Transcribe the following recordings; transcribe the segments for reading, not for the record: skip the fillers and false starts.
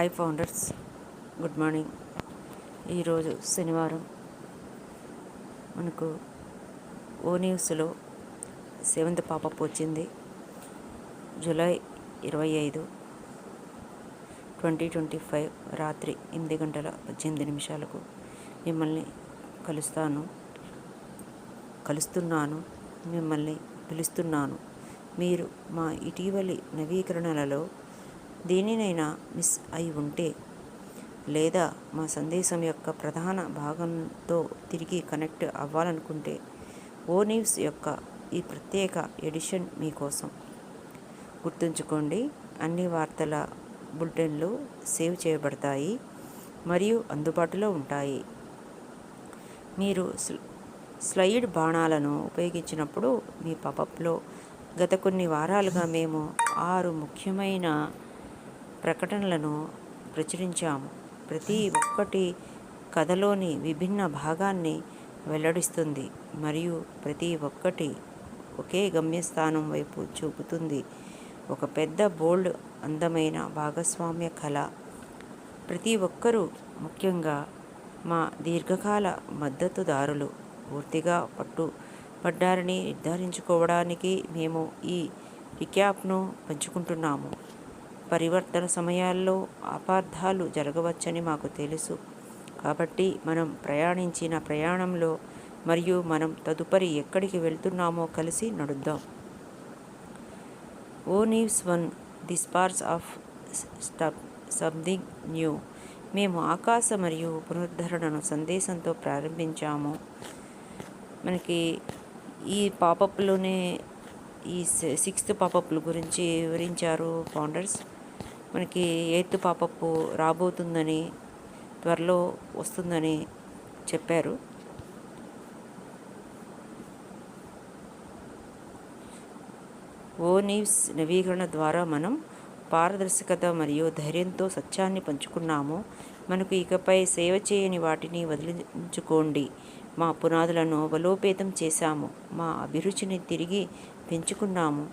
Hi founders, good morning. ఈరోజు శనివారం. మనకు ఓ న్యూస్లో 7th పాపప్ వచ్చింది. జూలై 25, 2025 రాత్రి 8:18 మిమ్మల్ని కలుస్తున్నాను, మిమ్మల్ని పిలుస్తున్నాను. మీరు మా ఇటీవలి నవీకరణలలో దేనినైనా మిస్ అయి ఉంటే, లేదా మా సందేశం యొక్క ప్రధాన భాగంతో తిరిగి కనెక్ట్ అవ్వాలనుకుంటే, ఓ న్యూస్ యొక్క ఈ ప్రత్యేక ఎడిషన్ మీకోసం. గుర్తుంచుకోండి, అన్ని వార్తల బులెటిన్లు సేవ్ చేయబడతాయి మరియు అందుబాటులో ఉంటాయి. మీరు స్లైడ్ బాణాలను ఉపయోగించినప్పుడు మీ పాపప్లో గత కొన్ని వారాలుగా మేము 6 ముఖ్యమైన ప్రకటనలను ప్రచురించాము. ప్రతి ఒక్కటి కథలోని విభిన్న భాగాన్ని వెల్లడిస్తుంది మరియు ప్రతి ఒక్కటి ఒకే గమ్యస్థానం వైపు చూపుతుంది. ఒక పెద్ద బోల్డ్ అందమైన భాగస్వామ్య కళ. ప్రతి ఒక్కరూ, ముఖ్యంగా మా దీర్ఘకాల మద్దతుదారులు, పూర్తిగా పట్టుబడ్డారని నిర్ధారించుకోవడానికి మేము ఈ రిక్యాప్ను పంచుకుంటున్నాము. పరివర్తన సమయాల్లో అపార్థాలు జరగవచ్చని మాకు తెలుసు, కాబట్టి మనం ప్రయాణించిన ప్రయాణంలో మరియు మనం తదుపరి ఎక్కడికి వెళ్తున్నామో కలిసి నడుద్దాం. ఓ news 1, the sparks of something new. మేము ఆకాశ మరియు పునరుద్ధరణను సందేశంతో ప్రారంభించాము. మనకి ఈ పాపప్లోనే ఈ 6th పాపప్ల గురించి వివరించారు ఫౌండర్స్. మనకి 8th పాపప్ రాబోతుందని, త్వరలో వస్తుందని చెప్పారు. ఓ న్యూస్ నవీకరణ ద్వారా మనం పారదర్శకత మరియు ధైర్యంతో సత్యాన్ని పంచుకున్నాము. మనకు ఇకపై సేవ చేయని వాటిని వదిలించుకోండి. మా పునాదులను బలోపేతం చేశాము, మా అభిరుచిని తిరిగి పెంచుకున్నాము,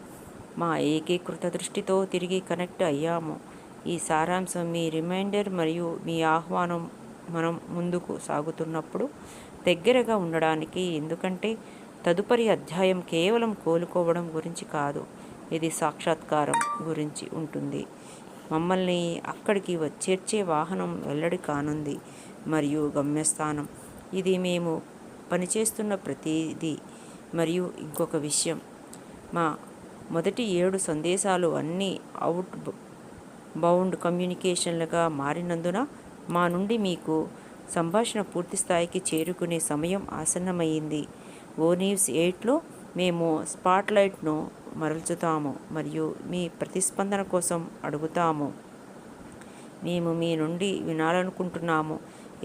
మా ఏకీకృత దృష్టితో తిరిగి కనెక్ట్ అయ్యాము. ఈ సారాంశం మీ రిమైండర్ మరియు మీ ఆహ్వానం మనం ముందుకు సాగుతున్నప్పుడు దగ్గరగా ఉండడానికి. ఎందుకంటే తదుపరి అధ్యాయం కేవలం కోలుకోవడం గురించి కాదు, ఇది సాక్షాత్కారం గురించి ఉంటుంది. మమ్మల్ని అక్కడికి చేర్చే వాహనం వెల్లడి కానుంది మరియు గమ్యస్థానం. ఇది మేము పనిచేస్తున్న ప్రతిదీ. మరియు ఇంకొక విషయం, మా మొదటి 7 సందేశాలు అన్నీ అవుట్ బౌండ్ కమ్యూనికేషన్లుగా మారినందున మా నుండి మీకు సంభాషణ పూర్తి స్థాయికి చేరుకునే సమయం ఆసన్నమైంది. ఓ న్యూస్ 8లో మేము స్పాట్లైట్ను మరల్చుతాము మరియు మీ ప్రతిస్పందన కోసం అడుగుతాము. మేము మీ నుండి వినాలనుకుంటున్నాము.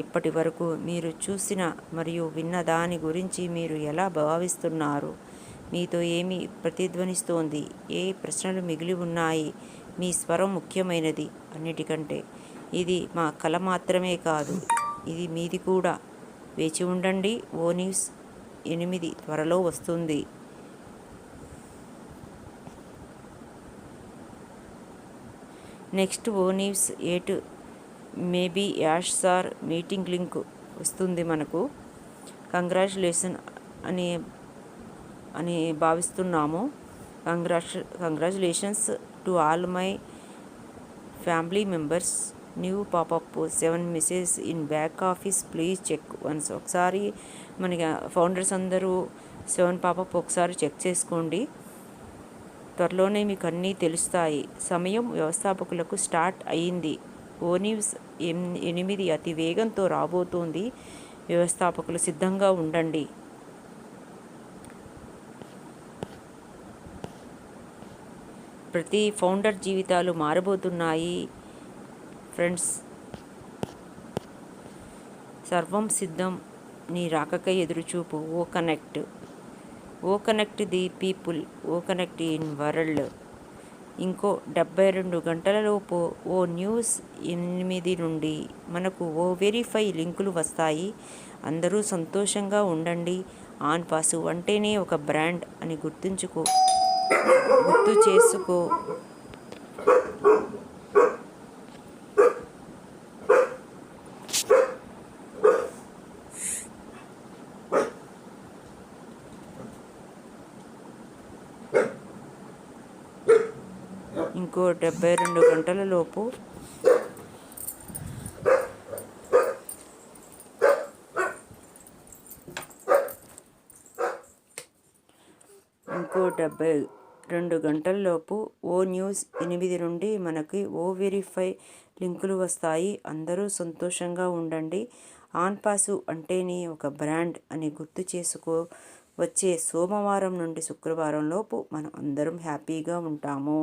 ఇప్పటి వరకు మీరు చూసిన మరియు విన్న దాని గురించి మీరు ఎలా భావిస్తున్నారు? మీతో ఏమి ప్రతిధ్వనిస్తోంది? ఏ ప్రశ్నలు మిగిలి ఉన్నాయి? మీ స్వరం ముఖ్యమైనది అన్నిటికంటే. ఇది మా కళ మాత్రమే కాదు, ఇది మీది కూడా. వేచి ఉండండి. ఓ న్యూస్ 8 త్వరలో వస్తుంది. నెక్స్ట్ ఓ news 8 maybe Yash sir meeting link వస్తుంది మనకు. కంగ్రాచులేషన్ అని భావిస్తున్నాము. Congratulations to all my family members. New popup 7 message in back office, please check once. ఒకసారి మనకి ఫౌండర్స్ అందరూ 7 పాపప్ ఒకసారి చెక్ చేసుకోండి. త్వరలోనే మీకు అన్నీ తెలుస్తాయి. సమయం వ్యవస్థాపకులకు స్టార్ట్ అయ్యింది. ఓ న్యూస్ 8 అతి వేగంతో రాబోతోంది. వ్యవస్థాపకులు సిద్ధంగా ఉండండి. ప్రతి ఫౌండర్ జీవితాలు మారబోతున్నాయి ఫ్రెండ్స్. సర్వం సిద్ధం, నీ రాకకై ఎదురుచూపు. ఓ కనెక్ట్ ది పీపుల్, ఓ కనెక్ట్ ఇన్ వరల్డ్. ఇంకో 72 గంటలలోపు ఓ న్యూస్ 8 నుండి మనకు ఓ వెరిఫై లింకులు వస్తాయి. అందరూ సంతోషంగా ఉండండి. ఆన్ పాసు అంటేనే ఒక బ్రాండ్ అని గుర్తు చేసుకో. ఇంకో 72 గంటల లోపు ఓ న్యూస్ 8 నుండి మనకి ఓ వెరిఫై లింకులు వస్తాయి. అందరూ సంతోషంగా ఉండండి. ఆన్ పాసు అంటేనే ఒక బ్రాండ్ అని గుర్తు చేసుకో. వచ్చే సోమవారం నుండి శుక్రవారం లోపు మనం అందరం హ్యాపీగా ఉంటాము.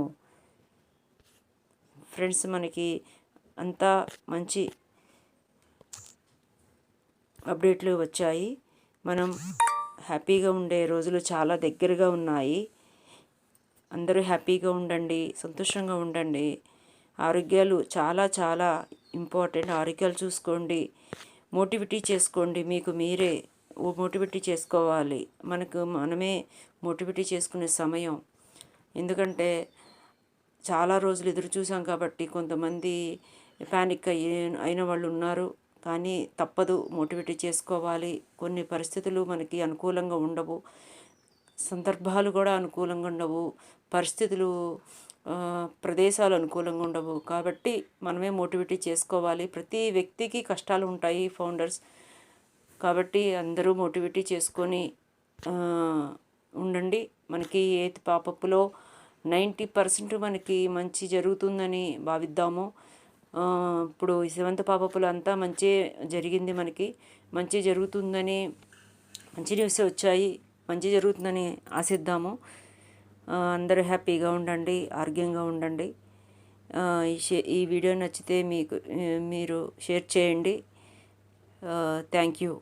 ఫ్రెండ్స్, మనకి అంతా మంచి అప్డేట్లు వచ్చాయి. మనం హ్యాపీగా ఉండే రోజులు చాలా దగ్గరగా ఉన్నాయి. అందరూ హ్యాపీగా ఉండండి, సంతోషంగా ఉండండి. ఆరోగ్యాలు చాలా చాలా ఇంపార్టెంట్. ఆరోగ్యాలు చూసుకోండి, మోటివిటీ చేసుకోండి. మీకు మీరే మోటివిటీ చేసుకోవాలి. మనమే మోటివిటీ చేసుకునే సమయం. ఎందుకంటే చాలా రోజులు ఎదురు చూసాం కాబట్టి కొంతమంది ప్యానిక్ అయిన వాళ్ళు ఉన్నారు. కానీ తప్పదు, మోటివేట్ చేసుకోవాలి. కొన్ని పరిస్థితులు మనకి అనుకూలంగా ఉండవు, సందర్భాలు కూడా అనుకూలంగా ఉండవు, పరిస్థితులు ప్రదేశాలు అనుకూలంగా ఉండవు. కాబట్టి మనమే మోటివేట్ చేసుకోవాలి. ప్రతి వ్యక్తికి కష్టాలు ఉంటాయి ఫౌండర్స్. కాబట్టి అందరూ మోటివేట్ చేసుకొని ఉండండి. మనకి ఎయిత్ పాపప్లో 90% మనకి మంచి జరుగుతుందని భావిద్దాము. ఇప్పుడు ఈ సెవెంత్ పాపపులు అంతా మంచి జరిగింది. మనకి మంచి జరుగుతుందని, మంచి న్యూస్ వచ్చాయి. మంచి జరుగుతుందని ఆశిద్దాము. అందరూ హ్యాపీగా ఉండండి, ఆరోగ్యంగా ఉండండి. ఈ వీడియో నచ్చితే మీరు షేర్ చేయండి. Thank you.